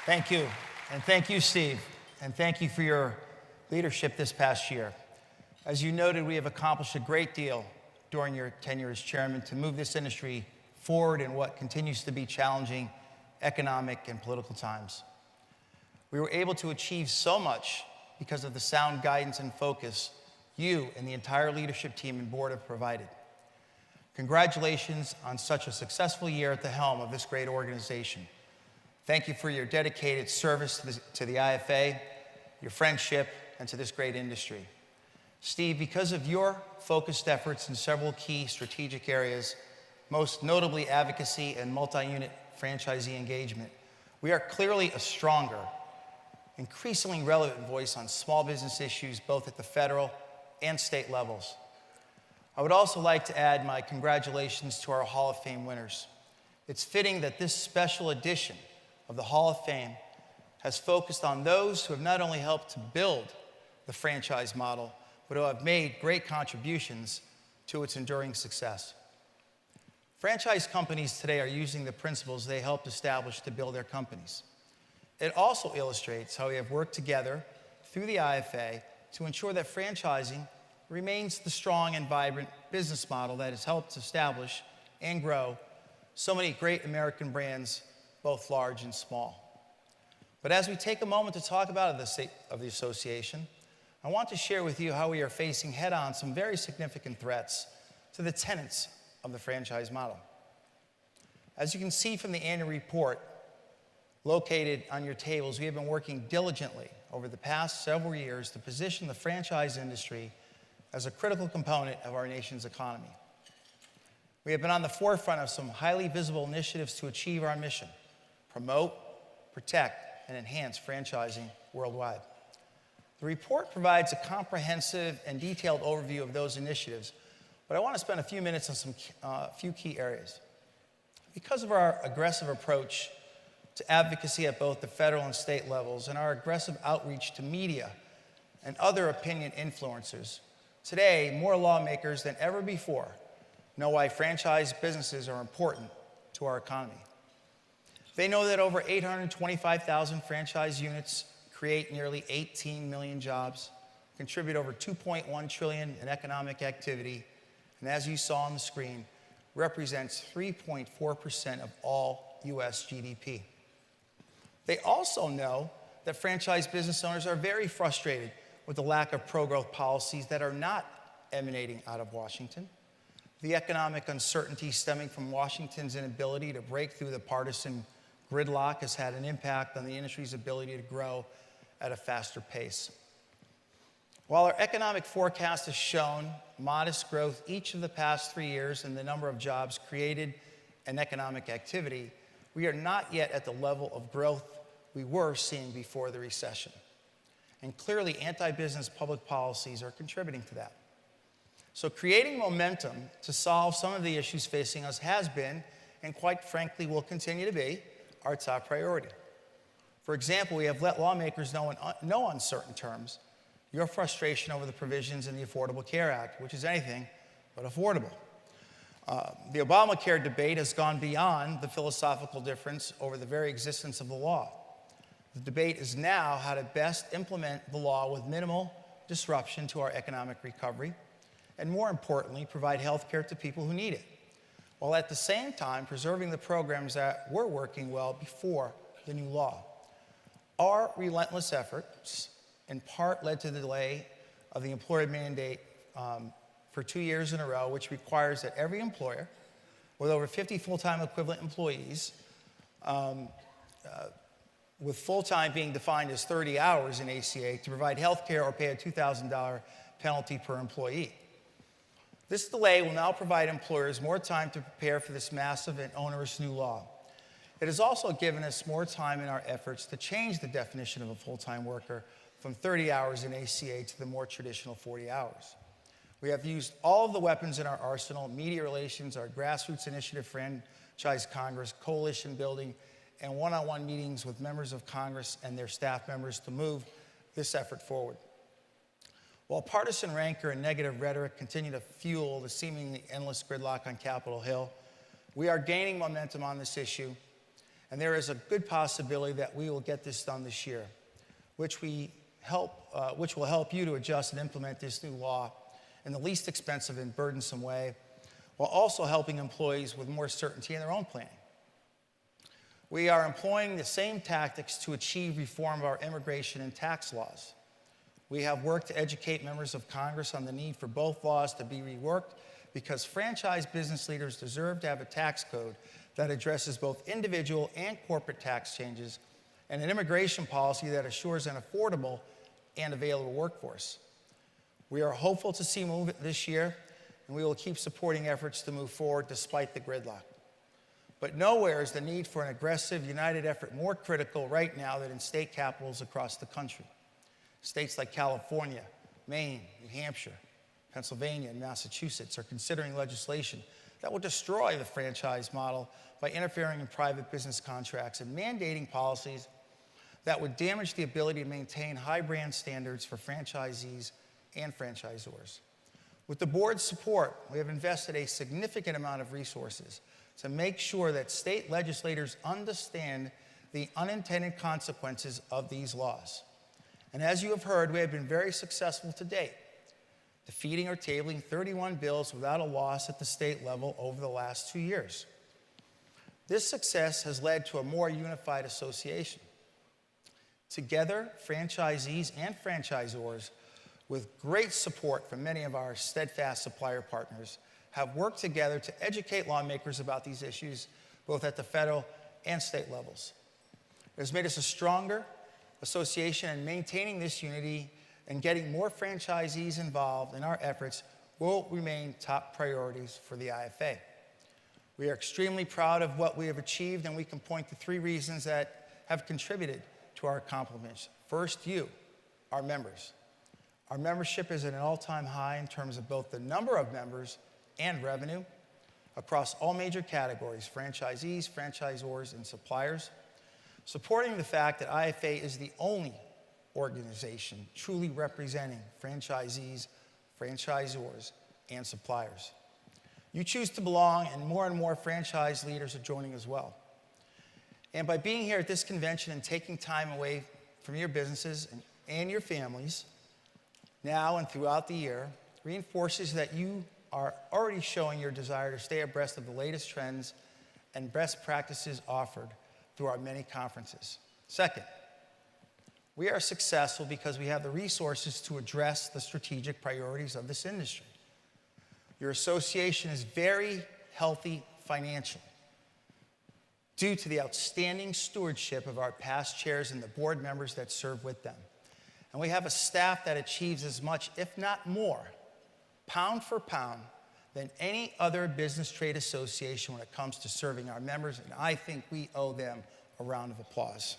Thank you. And thank you, Steve. And thank you for your leadership this past year. As you noted, we have accomplished a great deal during your tenure as chairman to move this industry forward in what continues to be challenging economic and political times. We were able to achieve so much because of the sound guidance and focus you and the entire leadership team and board have provided. Congratulations on such a successful year at the helm of this great organization. Thank you for your dedicated service to the IFA, your friendship, and to this great industry. Steve, because of your focused efforts in several key strategic areas, most notably advocacy and multi-unit franchisee engagement, we are clearly a stronger, increasingly relevant voice on small business issues both at the federal and state levels. I would also like to add my congratulations to our Hall of Fame winners. It's fitting that this special edition of the Hall of Fame has focused on those who have not only helped to build the franchise model, but who have made great contributions to its enduring success. Franchise companies today are using the principles they helped establish to build their companies. It also illustrates how we have worked together through the IFA to ensure that franchising remains the strong and vibrant business model that has helped establish and grow so many great American brands, both large and small. But as we take a moment to talk about the state of the association, I want to share with you how we are facing head-on some very significant threats to the tenets of the franchise model. As you can see from the annual report located on your tables, we have been working diligently over the past several years to position the franchise industry as a critical component of our nation's economy. We have been on the forefront of some highly visible initiatives to achieve our mission: promote, protect, and enhance franchising worldwide. The report provides a comprehensive and detailed overview of those initiatives, but I want to spend a few minutes on a few key areas. Because of our aggressive approach to advocacy at both the federal and state levels and our aggressive outreach to media and other opinion influencers, today more lawmakers than ever before know why franchise businesses are important to our economy. They know that over 825,000 franchise units create nearly 18 million jobs, contribute over $2.1 trillion in economic activity, and as you saw on the screen, represents 3.4% of all U.S. GDP. They also know that franchise business owners are very frustrated with the lack of pro-growth policies that are not emanating out of Washington. The economic uncertainty stemming from Washington's inability to break through the partisan gridlock has had an impact on the industry's ability to grow at a faster pace. While our economic forecast has shown modest growth each of the past 3 years in the number of jobs created and economic activity, we are not yet at the level of growth we were seeing before the recession. And clearly, anti-business public policies are contributing to that. So creating momentum to solve some of the issues facing us has been, and quite frankly will continue to be, our top priority. For example, we have let lawmakers know in no uncertain terms your frustration over the provisions in the Affordable Care Act, which is anything but affordable. The Obamacare debate has gone beyond the philosophical difference over the very existence of the law. The debate is now how to best implement the law with minimal disruption to our economic recovery, and more importantly, provide health care to people who need it, while at the same time preserving the programs that were working well before the new law. Our relentless efforts in part led to the delay of the employer mandate for 2 years in a row, which requires that every employer with over 50 full-time equivalent employees, with full-time being defined as 30 hours in ACA, to provide health care or pay a $2,000 penalty per employee. This delay will now provide employers more time to prepare for this massive and onerous new law. It has also given us more time in our efforts to change the definition of a full-time worker from 30 hours in ACA to the more traditional 40 hours. We have used all of the weapons in our arsenal: media relations, our grassroots initiative, Franchise Congress, coalition building, and one-on-one meetings with members of Congress and their staff members to move this effort forward. While partisan rancor and negative rhetoric continue to fuel the seemingly endless gridlock on Capitol Hill, we are gaining momentum on this issue, And there is a good possibility that we will get this done this year, which will help you to adjust and implement this new law in the least expensive and burdensome way, while also helping employees with more certainty in their own planning. We are employing the same tactics to achieve reform of our immigration and tax laws. We have worked to educate members of Congress on the need for both laws to be reworked, because franchise business leaders deserve to have a tax code that addresses both individual and corporate tax changes, and an immigration policy that assures an affordable and available workforce. We are hopeful to see movement this year, and we will keep supporting efforts to move forward despite the gridlock. But nowhere is the need for an aggressive, united effort more critical right now than in state capitals across the country. States like California, Maine, New Hampshire, Pennsylvania, and Massachusetts are considering legislation that will destroy the franchise model by interfering in private business contracts and mandating policies that would damage the ability to maintain high brand standards for franchisees and franchisors. With the board's support, we have invested a significant amount of resources to make sure that state legislators understand the unintended consequences of these laws. And as you have heard, we have been very successful to date, defeating or tabling 31 bills without a loss at the state level over the last 2 years. This success has led to a more unified association. Together, franchisees and franchisors, with great support from many of our steadfast supplier partners, have worked together to educate lawmakers about these issues, both at the federal and state levels. It has made us a stronger association, and maintaining this unity and getting more franchisees involved in our efforts will remain top priorities for the IFA. We are extremely proud of what we have achieved, and we can point to 3 reasons that have contributed to our accomplishments. First, you, our members. Our membership is at an all-time high in terms of both the number of members and revenue across all major categories: franchisees, franchisors, and suppliers, supporting the fact that IFA is the only organization truly representing franchisees, franchisors, and suppliers. You choose to belong, and more franchise leaders are joining as well. And by being here at this convention and taking time away from your businesses and your families, now and throughout the year, reinforces that you are already showing your desire to stay abreast of the latest trends and best practices offered through our many conferences. Second, we are successful because we have the resources to address the strategic priorities of this industry. Your association is very healthy financially due to the outstanding stewardship of our past chairs and the board members that serve with them. And we have a staff that achieves as much, if not more, pound for pound, than any other business trade association when it comes to serving our members, and I think we owe them a round of applause.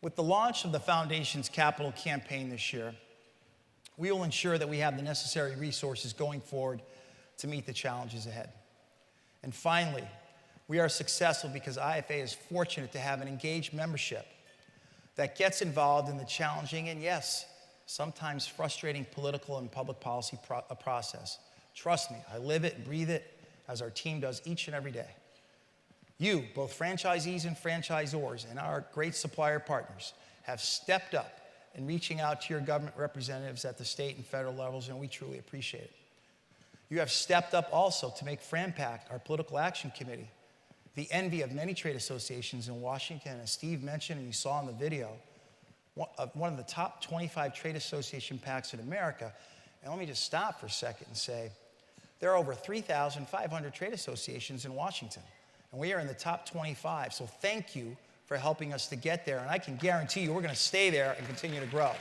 With the launch of the Foundation's capital campaign this year, we will ensure that we have the necessary resources going forward to meet the challenges ahead. And finally, we are successful because IFA is fortunate to have an engaged membership that gets involved in the challenging and, yes, sometimes frustrating political and public policy process. Trust me, I live it and breathe it, as our team does each and every day. You, both franchisees and franchisors, and our great supplier partners, have stepped up in reaching out to your government representatives at the state and federal levels, and we truly appreciate it. You have stepped up also to make FranPAC, our political action committee, the envy of many trade associations in Washington, as Steve mentioned and you saw in the video, one of the top 25 trade association PACs in America. And let me just stop for a second and say, there are over 3,500 trade associations in Washington, and we are in the top 25. So thank you for helping us to get there, and I can guarantee you we're going to stay there and continue to grow.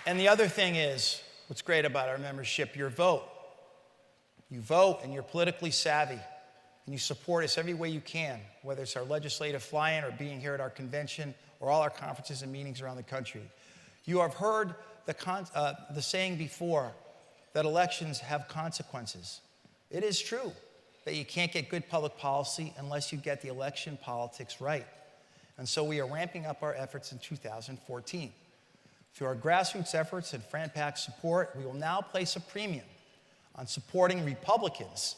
And the other thing is, what's great about our membership, your vote. You vote and you're politically savvy, and you support us every way you can, whether it's our legislative fly-in or being here at our convention or all our conferences and meetings around the country. You have heard the saying before that elections have consequences. It is true that you can't get good public policy unless you get the election politics right. And so we are ramping up our efforts in 2014. Through our grassroots efforts and FranPAC support, we will now place a premium on supporting Republicans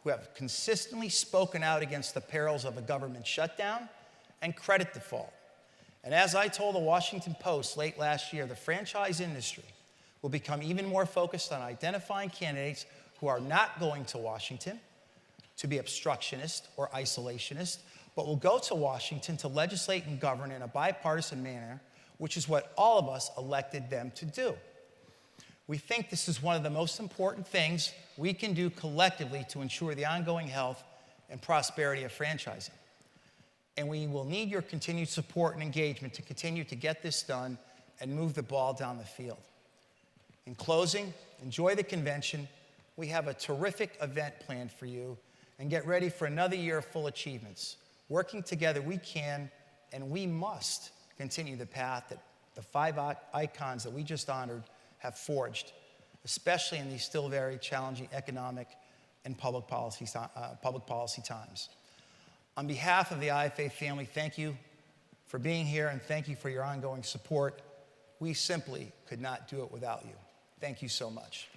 who have consistently spoken out against the perils of a government shutdown and credit default. And as I told the Washington Post late last year, the franchise industry will become even more focused on identifying candidates who are not going to Washington to be obstructionist or isolationist, but will go to Washington to legislate and govern in a bipartisan manner, which is what all of us elected them to do. We think this is one of the most important things we can do collectively to ensure the ongoing health and prosperity of franchising. And we will need your continued support and engagement to continue to get this done and move the ball down the field. In closing, enjoy the convention. We have a terrific event planned for you, and get ready for another year of full achievements. Working together, we can and we must continue the path that the 5 icons that we just honored have forged, especially in these still very challenging economic and public policy times. On behalf of the IFA family, thank you for being here and thank you for your ongoing support. We simply could not do it without you. Thank you so much.